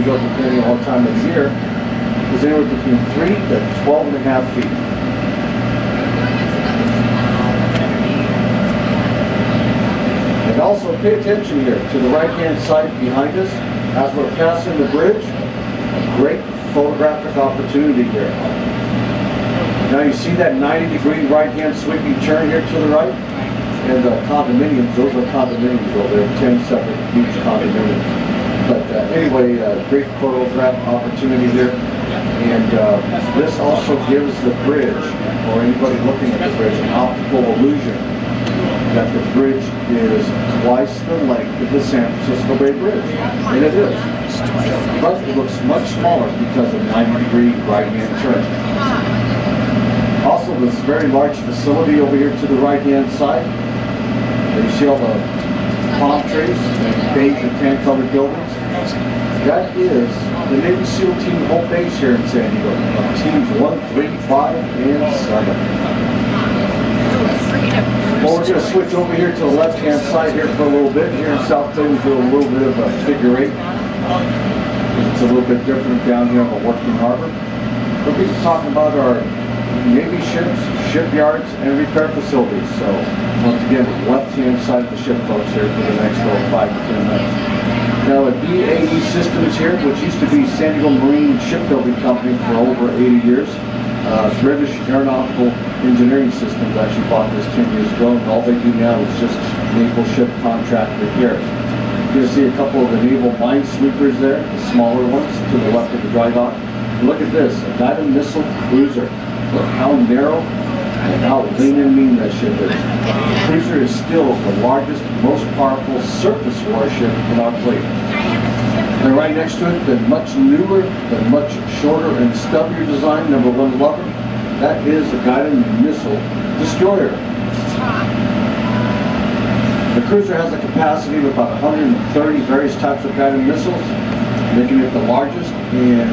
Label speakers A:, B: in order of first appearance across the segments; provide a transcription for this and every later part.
A: we go depending on what time of year, is anywhere between 3 to 12.5 feet. And also pay attention here to the right-hand side behind us as we're passing the bridge. A great photographic opportunity here. Now you see that 90-degree right-hand sweeping turn here to the right? And the condominiums, those are condominiums over there, 10 separate huge condominiums. But anyway, great photograph opportunity here. And this also gives the bridge, or anybody looking at the bridge, an optical illusion that the bridge is twice the length of the San Francisco Bay Bridge. And it is. But it looks much smaller because of 90-degree right-hand turn. Also, this very large facility over here to the right-hand side. You see all the palm trees and beige and tan-colored buildings. That is the Navy SEAL team home base here in San Diego. Teams 1, 3, 5, and 7. Well, we're going to switch over here to the left-hand side here for a little bit. Here in South Bay, we do a little bit of a figure 8. It's a little bit different down here on the working harbor. We'll be talking about our Navy ships, shipyards, and repair facilities. So, once again, the left-hand side of the ship, folks, here for the next 5 to 10 minutes. Now, at BAE Systems here, which used to be San Diego Marine Shipbuilding Company for over 80 years, British Aeronautical Engineering Systems actually bought this 10 years ago, and all they do now is just naval ship contract repairs. You're going to see a couple of the naval minesweepers there, the smaller ones to the left of the dry dock. Look at this, a guided missile cruiser. Look how narrow and how lean and mean that ship is. The cruiser is still the largest, most powerful surface warship in our fleet. And right next to it, the much newer, the much shorter and stubbier design, number 111, that is a guided missile destroyer. The cruiser has a capacity of about 130 various types of guided missiles, making it the largest. And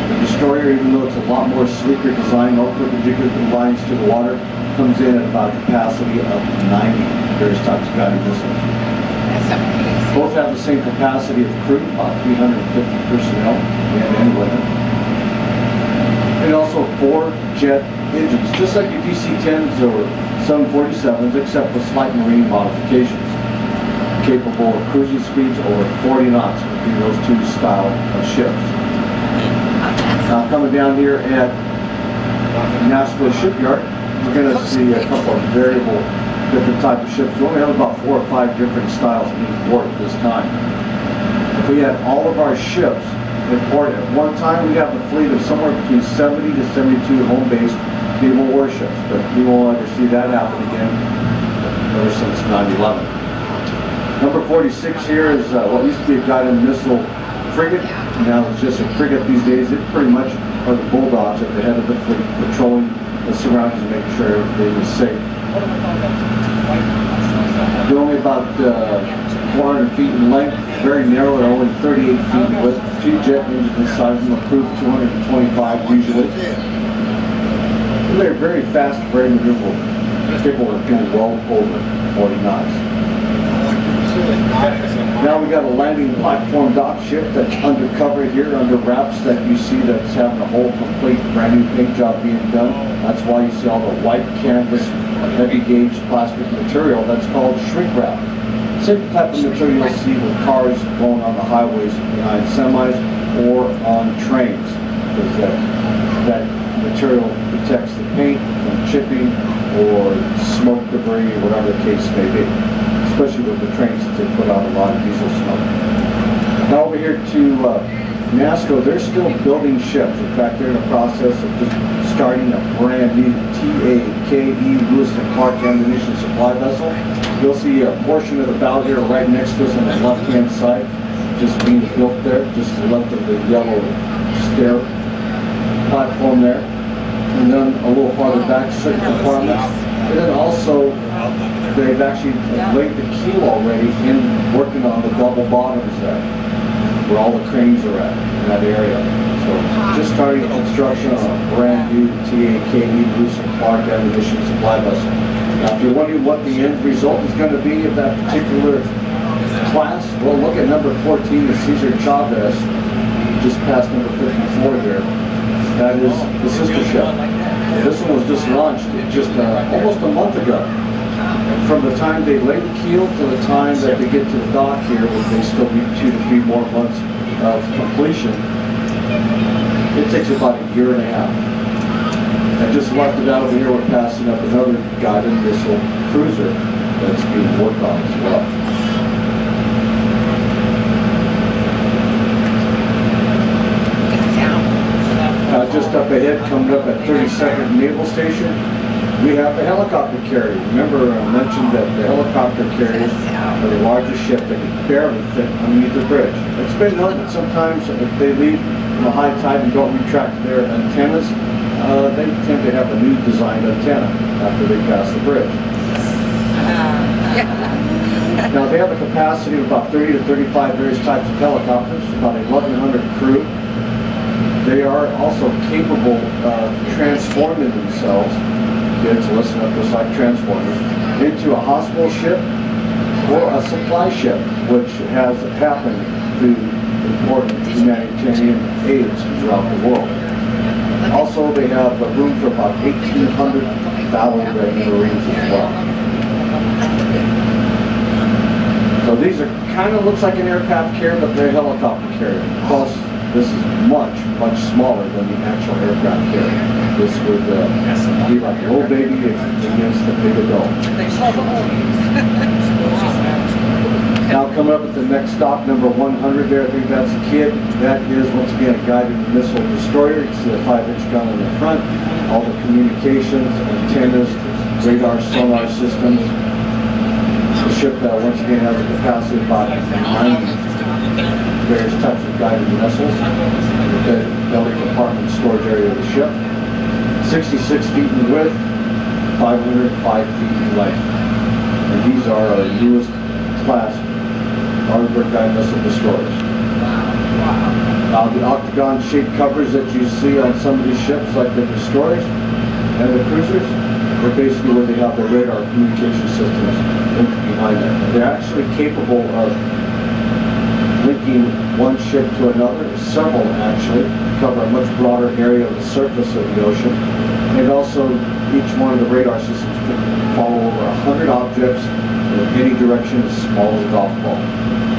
A: the destroyer, even though it's a lot more sleeker design, no perpendicular lines to the water, comes in at about a capacity of 90 various types of guided missiles. Both have the same capacity of crew, about 350 personnel, and women. And also 4 jet engines, just like your DC-10s or 747s, except with slight marine modifications, capable of cruising speeds over 40 knots between those two styles of ships. Now, coming down here at Nashville Shipyard, we're going to see a couple of variable different types of ships. We only have about 4 or 5 different styles being port at this time. If we had all of our ships in port at one time, we'd have a fleet of somewhere between 70 to 72 home-based naval warships. But we won't ever see that happen again ever since 9/11. Number 46 here is what used to be a guided missile frigate. Now it's just a frigate these days. It pretty much are the bulldogs at the head of the fleet, patrolling the surroundings and making sure everything is safe. They're only about 400 feet in length, very narrow, they're only 38 feet in width. 2 jet engines inside them, approved 225 usually. And they're very fast, very maneuverable, capable of doing well over 40 knots. Now we got a landing platform dock ship that's undercover here, under wraps that you see that's having a whole complete brand new paint job being done. That's why you see all the white canvas, heavy gauge plastic material that's called shrink wrap. Same type of material you'll see with cars going on the highways behind semis or on trains, because that material protects the paint from chipping or smoke debris or whatever the case may be. Especially with the trains, since they put out a lot of diesel smoke. Now over here to NASSCO, they're still building ships. In fact, they're in the process of just starting a brand new TAKE Lewis & Clark ammunition supply vessel. You'll see a portion of the bow here right next to us on the left-hand side, just being built there, just to the left of the yellow stair platform there. And then a little farther back, certain compartments. And then also, they've actually laid the keel already in working on the double bottoms there, where all the cranes are at in that area. So just starting construction on a brand new TAKE Lewis & Clark ammunition supply vessel. Now if you're wondering what the end result is going to be of that particular class, well, look at number 14, the Cesar Chavez. just past number 54 here, that is the sister ship. This one was just launched just almost a month ago. From the time they lay the keel to the time that they get to the dock here, which they still need 2 to 3 more months of completion, it takes about a year and a half. I just left it out over here. We're passing up another guided missile cruiser that's being worked on as well. Just up ahead, coming up at 32nd Naval Station, we have the helicopter carrier. Remember, I mentioned that the helicopter carriers are the largest ship that can barely fit underneath the bridge. It's been known that sometimes if they leave in a high tide and don't retract their antennas, they tend to have a new designed antenna after they pass the bridge. Now they have a capacity of about 30 to 35 various types of helicopters, about 1,100 crew. They are also capable of transforming themselves, kids listen up just like Transformers, into a hospital ship or a supply ship, which has happened through important humanitarian aids throughout the world. Also, they have room for about 1,800 battle-ready Marines as well. So these are kind of looks like an aircraft carrier, but they're a helicopter carrier. Plus, this is much smaller than the actual aircraft carrier. This would be like a little baby against the big adult. Now coming up at the next stop, number 100 there, I think that's a kid. That is, once again, a guided missile destroyer. You can see the 5-inch gun in the front, all the communications, antennas, radar, sonar systems. The ship, once again, has a capacity of about 90 various types of guided missiles. The belly compartment storage area of the ship. 66 feet in width, 505 feet in length. And these are our newest class Arleigh guided missile destroyers. Now the octagon-shaped covers that you see on some of these ships, like the destroyers and the cruisers, are basically where they have their radar communication systems linked behind them. They're actually capable of linking one ship to another, several actually, cover a much broader area of the surface of the ocean. And also, each one of the radar systems can follow over 100 objects in any direction as small as a golf ball.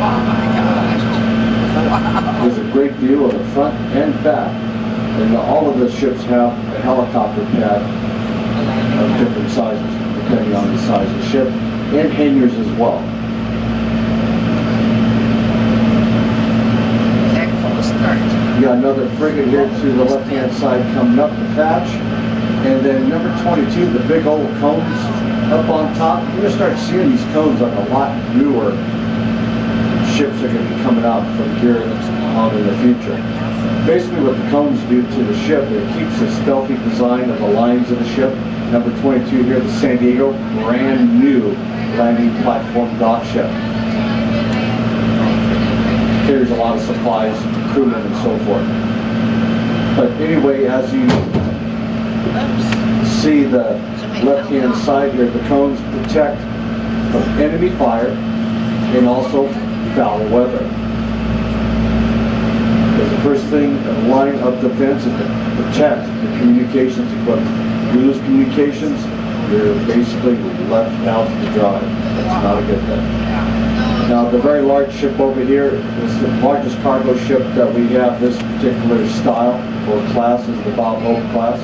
B: Oh my gosh. Wow.
A: There's a great view of the front and back. And all of the ships have a helicopter pad of different sizes, depending on the size of the ship, and hangars as well. You got another frigate here to the left-hand side coming up the patch. And then number 22, the big old cones up on top. You're going to start seeing these cones on a lot newer ships that are going to be coming out from here on in the future. Basically what the cones do to the ship, it keeps the stealthy design of the lines of the ship. Number 22 here, the San Diego, brand new landing platform dock ship. Carries a lot of supplies, crewmen and so forth. But anyway, as you see the left-hand side here, the cones protect from enemy fire and also foul weather. Because the first thing, the line of defense is to protect the communications equipment. You lose communications, you're basically left out to dry. That's not a good thing. Now the very large ship over here is the largest cargo ship that we have this particular style or class is the Bob Hope class.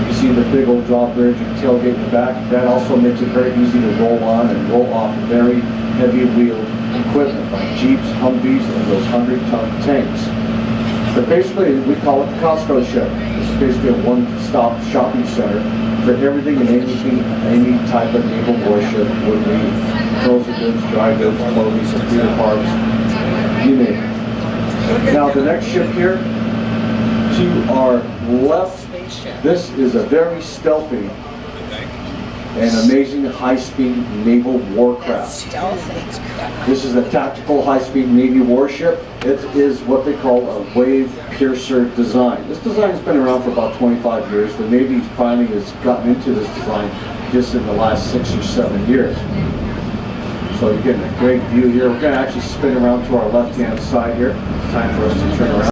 A: You see the big old drawbridge and tailgate in the back. That also makes it very easy to roll on and roll off very heavy wheeled equipment like Jeeps, Humvees, and those 100-ton tanks. But basically we call it the Costco ship. It's basically a one-stop shopping center for everything and anything, any type of naval warship would need. Frozen goods, dry goods, clothing, computer parts, you name it. Now the next ship here, to our left, this is a very stealthy and amazing high-speed naval warcraft. This is a tactical high-speed Navy warship. It is what they call a wave piercer design. This design has been around for about 25 years. The Navy finally has gotten into this design just in the last 6 or 7 years. So you're getting a great view here. We're going to actually spin around to our left-hand side here. It's time for us to turn around.